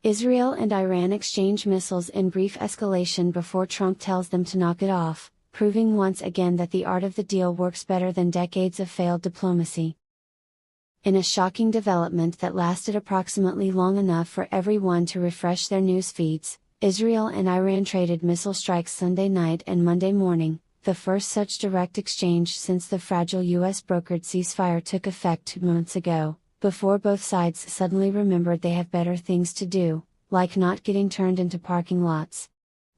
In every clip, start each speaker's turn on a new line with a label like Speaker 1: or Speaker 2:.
Speaker 1: Israel and Iran exchange missiles in brief escalation before Trump tells them to knock it off, proving once again that the art of the deal works better than decades of failed diplomacy. In a shocking development that lasted approximately long enough for everyone to refresh their news feeds, Israel and Iran traded missile strikes Sunday night and Monday morning, the first such direct exchange since the fragile US brokered ceasefire took effect 2 months ago, before both sides suddenly remembered they have better things to do, like not getting turned into parking lots.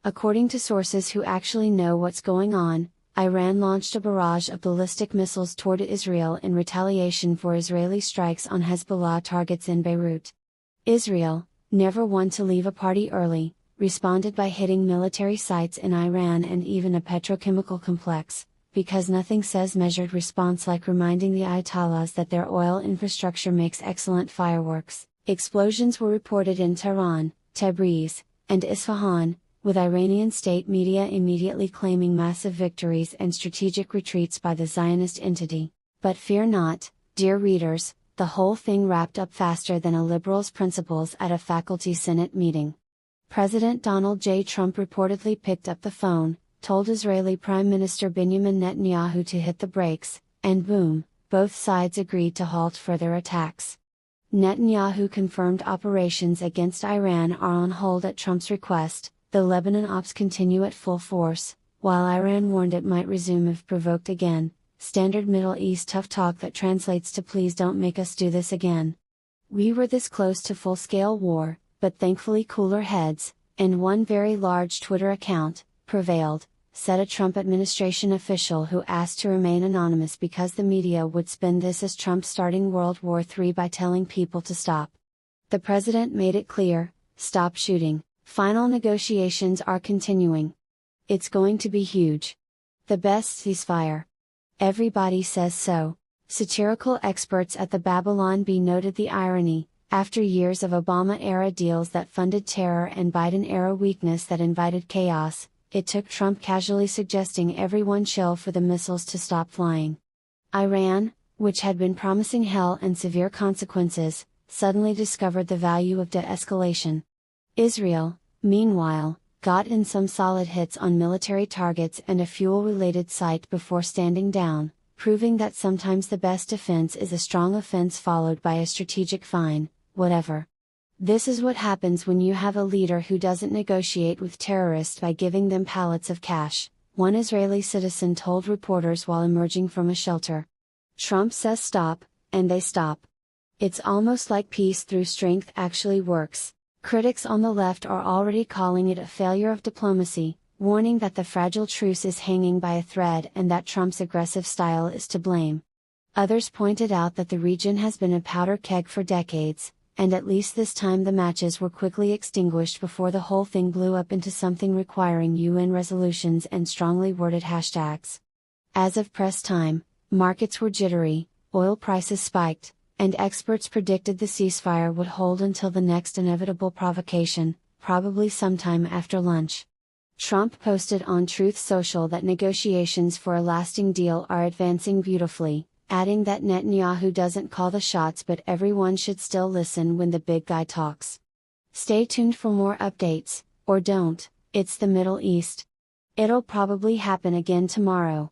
Speaker 1: According to sources who actually know what's going on, Iran launched a barrage of ballistic missiles toward Israel in retaliation for Israeli strikes on Hezbollah targets in Beirut. Israel, never one to leave a party early, responded by hitting military sites in Iran and even a petrochemical complex, because nothing says measured response like reminding the Ayatollahs that their oil infrastructure makes excellent fireworks. Explosions were reported in Tehran, Tabriz, and Isfahan, with Iranian state media immediately claiming massive victories and strategic retreats by the Zionist entity. But fear not, dear readers, the whole thing wrapped up faster than a liberal's principles at a faculty senate meeting. President Donald J. Trump reportedly picked up the phone, told Israeli Prime Minister Benjamin Netanyahu to hit the brakes, and boom, both sides agreed to halt further attacks. Netanyahu confirmed operations against Iran are on hold at Trump's request. The Lebanon ops continue at full force, while Iran warned it might resume if provoked again. Standard Middle East tough talk that translates to "please don't make us do this again." We were this close to full-scale war, but thankfully cooler heads, and one very large Twitter account, prevailed, said a Trump administration official who asked to remain anonymous because the media would spin this as Trump starting World War III by telling people to stop. The president made it clear, stop shooting. Final negotiations are continuing. It's going to be huge. The best ceasefire. Everybody says so. Satirical experts at the Babylon Bee noted the irony, after years of Obama-era deals that funded terror and Biden-era weakness that invited chaos, it took Trump casually suggesting everyone chill for the missiles to stop flying. Iran, which had been promising hell and severe consequences, suddenly discovered the value of de-escalation. Israel, meanwhile, got in some solid hits on military targets and a fuel-related site before standing down, proving that sometimes the best defense is a strong offense followed by a strategic fine, whatever. This is what happens when you have a leader who doesn't negotiate with terrorists by giving them pallets of cash, one Israeli citizen told reporters while emerging from a shelter. Trump says stop, and they stop. It's almost like peace through strength actually works. Critics on the left are already calling it a failure of diplomacy, warning that the fragile truce is hanging by a thread and that Trump's aggressive style is to blame. Others pointed out that the region has been a powder keg for decades, and at least this time the matches were quickly extinguished before the whole thing blew up into something requiring UN resolutions and strongly worded hashtags. As of press time, markets were jittery, oil prices spiked, and experts predicted the ceasefire would hold until the next inevitable provocation, probably sometime after lunch. Trump posted on Truth Social that negotiations for a lasting deal are advancing beautifully, adding that Netanyahu doesn't call the shots but everyone should still listen when the big guy talks. Stay tuned for more updates, or don't, it's the Middle East. It'll probably happen again tomorrow.